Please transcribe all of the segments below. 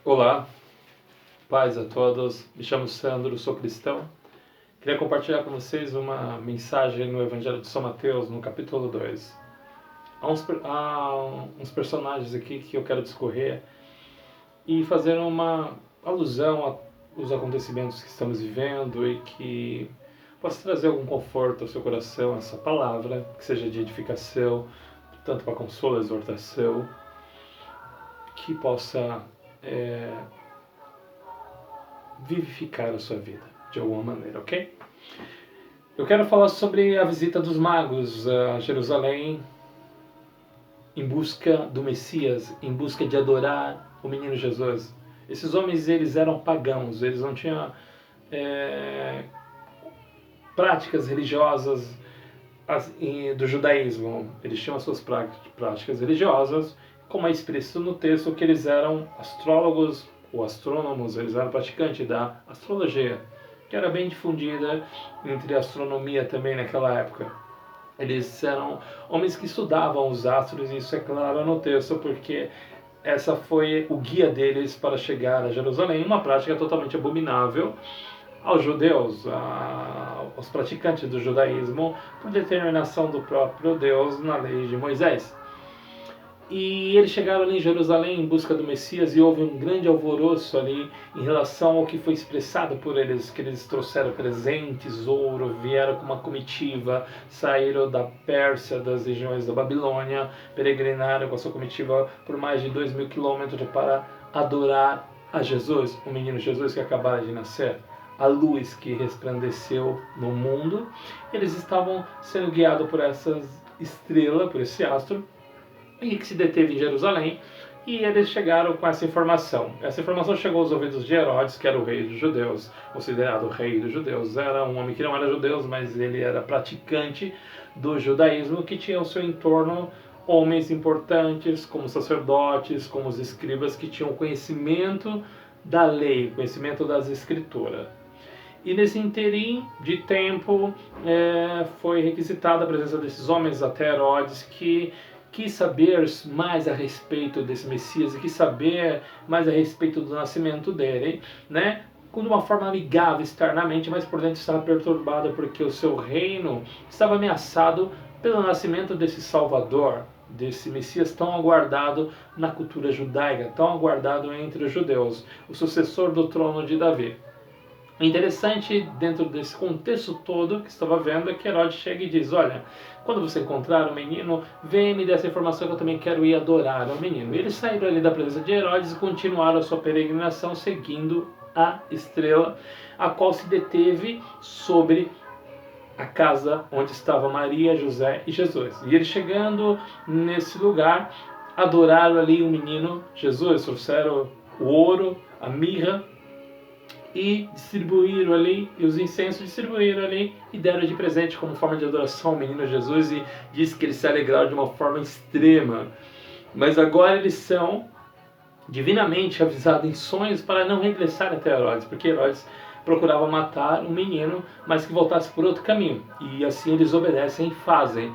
Olá, paz a todos. Me chamo Sandro, sou cristão. Queria compartilhar com vocês uma mensagem no Evangelho de São Mateus, no capítulo 2. Há uns personagens aqui que eu quero discorrer e fazer uma alusão aos acontecimentos que estamos vivendo e que possa trazer algum conforto ao seu coração, essa palavra, que seja de edificação, tanto para consolo, exortação, que possa vivificar a sua vida de alguma maneira, ok? Eu quero falar sobre a visita dos magos a Jerusalém em busca do Messias, em busca de adorar o menino Jesus. Esses homens, eles eram pagãos, eles não tinham práticas religiosas do judaísmo. Eles tinham as suas práticas religiosas, como é expresso no texto, que eles eram astrólogos ou astrônomos, eles eram praticantes da astrologia, que era bem difundida entre a astronomia também naquela época. Eles eram homens que estudavam os astros, e isso é claro no texto, porque essa foi o guia deles para chegar a Jerusalém, uma prática totalmente abominável aos judeus, aos praticantes do judaísmo, por determinação do próprio Deus na lei de Moisés. E eles chegaram ali em Jerusalém em busca do Messias, e houve um grande alvoroço ali em relação ao que foi expressado por eles, que eles trouxeram presentes, ouro, vieram com uma comitiva, saíram da Pérsia, das regiões da Babilônia, peregrinaram com a sua comitiva por mais de 2.000 quilômetros para adorar a Jesus, o menino Jesus que acabara de nascer, a luz que resplandeceu no mundo. Eles estavam sendo guiados por essa estrela, por esse astro, e que se deteve em Jerusalém, e eles chegaram com essa informação. Essa informação chegou aos ouvidos de Herodes, que era o rei dos judeus, considerado o rei dos judeus. Era um homem que não era judeu, mas ele era praticante do judaísmo, que tinha ao seu entorno homens importantes, como sacerdotes, como os escribas, que tinham conhecimento da lei, conhecimento das escrituras. E nesse interim de tempo foi requisitada a presença desses homens até Herodes, que quis saber mais a respeito desse Messias e quis saber mais a respeito do nascimento dele, né? De uma forma amigável externamente, mas por dentro estava perturbada porque o seu reino estava ameaçado pelo nascimento desse Salvador, desse Messias tão aguardado na cultura judaica, tão aguardado entre os judeus, o sucessor do trono de Davi. O interessante dentro desse contexto todo que estava vendo é que Herodes chega e diz: olha, quando você encontrar o menino, vem me dar essa informação que eu também quero ir adorar o menino. E eles saíram ali da presença de Herodes e continuaram a sua peregrinação seguindo a estrela, a qual se deteve sobre a casa onde estava Maria, José e Jesus. E eles chegando nesse lugar, adoraram ali o menino Jesus, trouxeram o ouro, a mirra, e distribuíram ali, e os incensos distribuíram ali, e deram de presente como forma de adoração ao menino Jesus, e diz que eles se alegraram de uma forma extrema. Mas agora eles são divinamente avisados em sonhos para não regressar até Herodes, porque Herodes procurava matar o menino, mas que voltasse por outro caminho. E assim eles obedecem e fazem.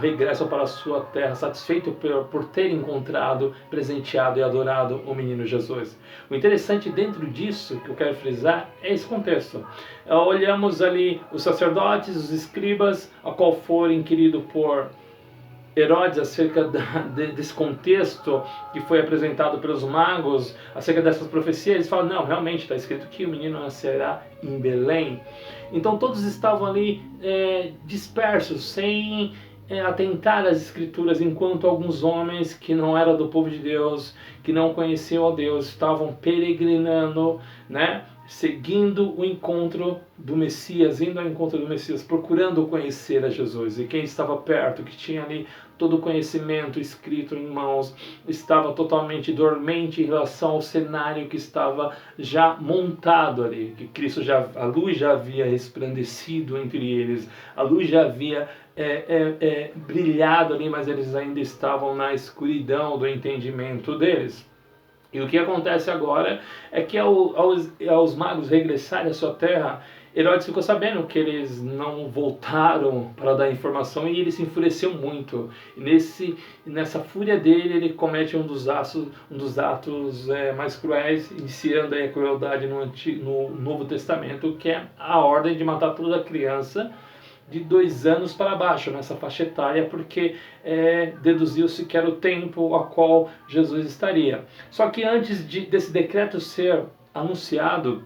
Regressam para a sua terra satisfeitos por terem encontrado, presenteado e adorado o menino Jesus. O interessante dentro disso, que eu quero frisar, é esse contexto. Olhamos ali os sacerdotes, os escribas, a qual foram inquiridos por Herodes acerca desse contexto que foi apresentado pelos magos, acerca dessas profecias. Eles falam: não, realmente está escrito que o menino nascerá em Belém. Então todos estavam ali dispersos, sem atentar às escrituras, enquanto alguns homens que não eram do povo de Deus, que não conheciam a Deus, estavam peregrinando, né, seguindo o encontro do Messias, indo ao encontro do Messias, procurando conhecer a Jesus. E quem estava perto, que tinha ali todo o conhecimento escrito em mãos, estava totalmente dormente em relação ao cenário que estava já montado ali, que Cristo a luz já havia resplandecido entre eles, a luz já havia brilhado ali, mas eles ainda estavam na escuridão do entendimento deles. E o que acontece agora é que aos magos regressarem à sua terra, Herodes ficou sabendo que eles não voltaram para dar informação e ele se enfureceu muito. E nessa fúria dele, ele comete um dos atos mais cruéis, iniciando aí a crueldade no Novo Testamento, que é a ordem de matar toda criança de 2 anos para baixo, nessa faixa etária, porque deduziu-se que era o tempo a qual Jesus estaria. Só que antes desse decreto ser anunciado,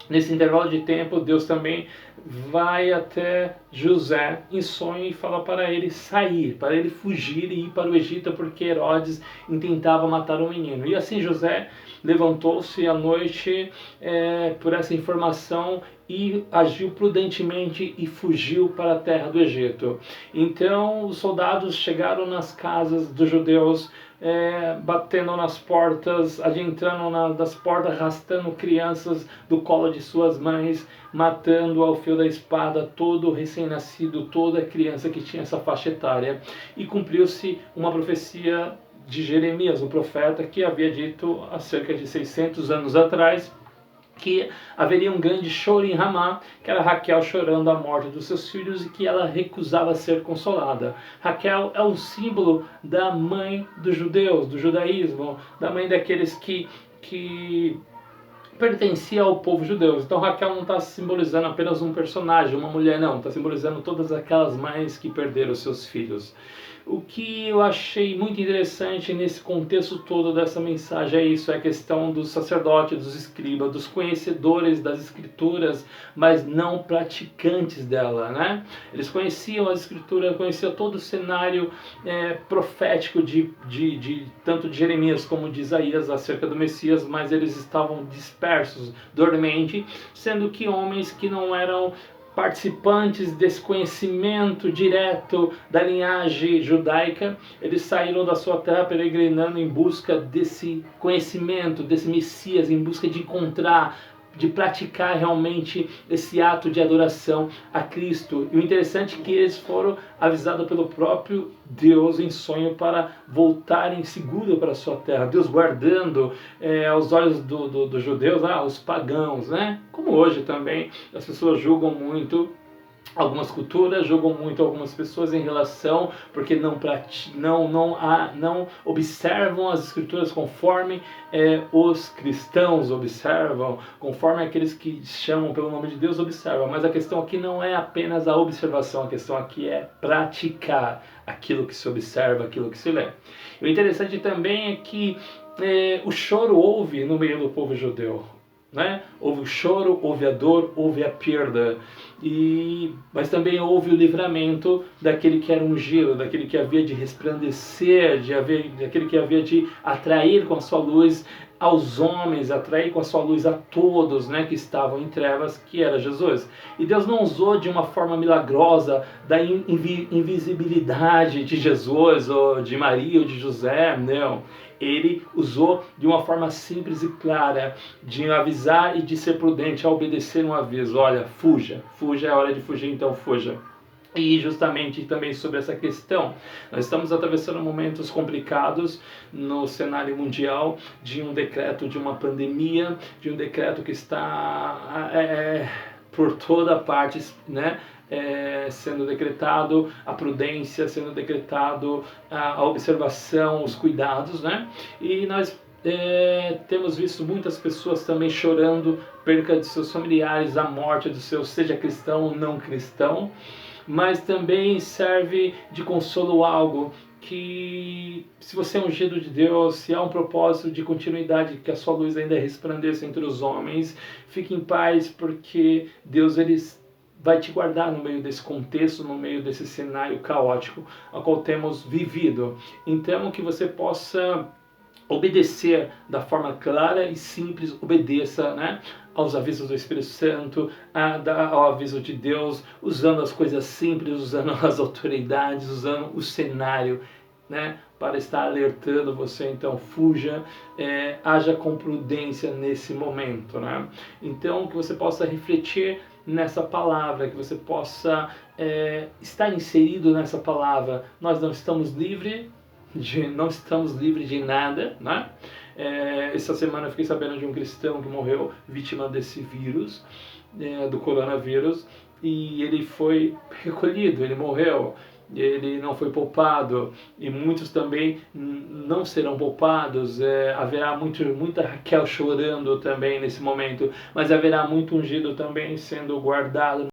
nesse intervalo de tempo, Deus também vai até José em sonho e fala para ele sair, para ele fugir e ir para o Egito, porque Herodes intentava matar o menino. E assim José levantou-se à noite por essa informação e agiu prudentemente e fugiu para a terra do Egito. Então os soldados chegaram nas casas dos judeus, batendo nas portas, adentrando nas portas, arrastando crianças do colo de suas mães, matando ao fio da espada todo recém-nascido, toda criança que tinha essa faixa etária. E cumpriu-se uma profecia de Jeremias, o profeta, que havia dito há cerca de 600 anos atrás, que haveria um grande choro em Ramá, que era Raquel chorando a morte dos seus filhos e que ela recusava ser consolada. Raquel é o símbolo da mãe dos judeus, do judaísmo, da mãe daqueles que pertencia ao povo judeu. Então Raquel não está simbolizando apenas um personagem, uma mulher, não. Está simbolizando todas aquelas mães que perderam seus filhos. O que eu achei muito interessante nesse contexto todo dessa mensagem é isso, é a questão dos sacerdotes, dos escribas, dos conhecedores das escrituras, mas não praticantes dela, né? Eles conheciam as escrituras, conheciam todo o cenário profético tanto de Jeremias como de Isaías acerca do Messias, mas eles estavam dispersos, dormente, sendo que homens que não eram participantes desse conhecimento direto da linhagem judaica, eles saíram da sua terra peregrinando em busca desse conhecimento, desse Messias, em busca de encontrar, de praticar realmente esse ato de adoração a Cristo. E o interessante é que eles foram avisados pelo próprio Deus em sonho para voltarem seguro para a sua terra. Deus guardando aos olhos dos judeus, os pagãos, né? Como hoje também as pessoas julgam muito. Algumas culturas julgam muito algumas pessoas em relação porque não observam as escrituras conforme os cristãos observam, conforme aqueles que chamam pelo nome de Deus observam. Mas a questão aqui não é apenas a observação, a questão aqui é praticar aquilo que se observa, aquilo que se lê. E o interessante também é que o choro houve no meio do povo judeu. Né? Houve o choro, houve a dor, houve a perda, mas também houve o livramento daquele que era ungido, daquele que havia de resplandecer, daquele que havia de atrair com a sua luz aos homens, atrair com a sua luz a todos, né, que estavam em trevas, que era Jesus. E Deus não usou de uma forma milagrosa da invisibilidade de Jesus, ou de Maria, ou de José, não. Ele usou de uma forma simples e clara, de avisar e de ser prudente, a obedecer um aviso. Olha, fuja, é hora de fugir, então fuja. E justamente também sobre essa questão, nós estamos atravessando momentos complicados no cenário mundial, de um decreto de uma pandemia, de um decreto que está por toda parte, né? Sendo decretado a prudência, sendo decretado a observação, os cuidados, né? E nós temos visto muitas pessoas também chorando perca de seus familiares, a morte dos seus, seja cristão ou não cristão, mas também serve de consolo algo que, se você é ungido de Deus, se há um propósito de continuidade, que a sua luz ainda resplandeça entre os homens, fique em paz, porque Deus vai te guardar no meio desse contexto, no meio desse cenário caótico ao qual temos vivido. Então, que você possa obedecer da forma clara e simples, obedeça, né, aos avisos do Espírito Santo, ao aviso de Deus, usando as coisas simples, usando as autoridades, usando o cenário, né, para estar alertando você. Então fuja, haja com prudência nesse momento, né? Então que você possa refletir nessa palavra, que você possa estar inserido nessa palavra. Nós não estamos livres de nada, né? Essa semana eu fiquei sabendo de um cristão que morreu vítima desse vírus, do coronavírus, e ele foi recolhido, ele morreu. Ele não foi poupado, e muitos também não serão poupados. Haverá muita Raquel chorando também nesse momento, mas haverá muito ungido também sendo guardado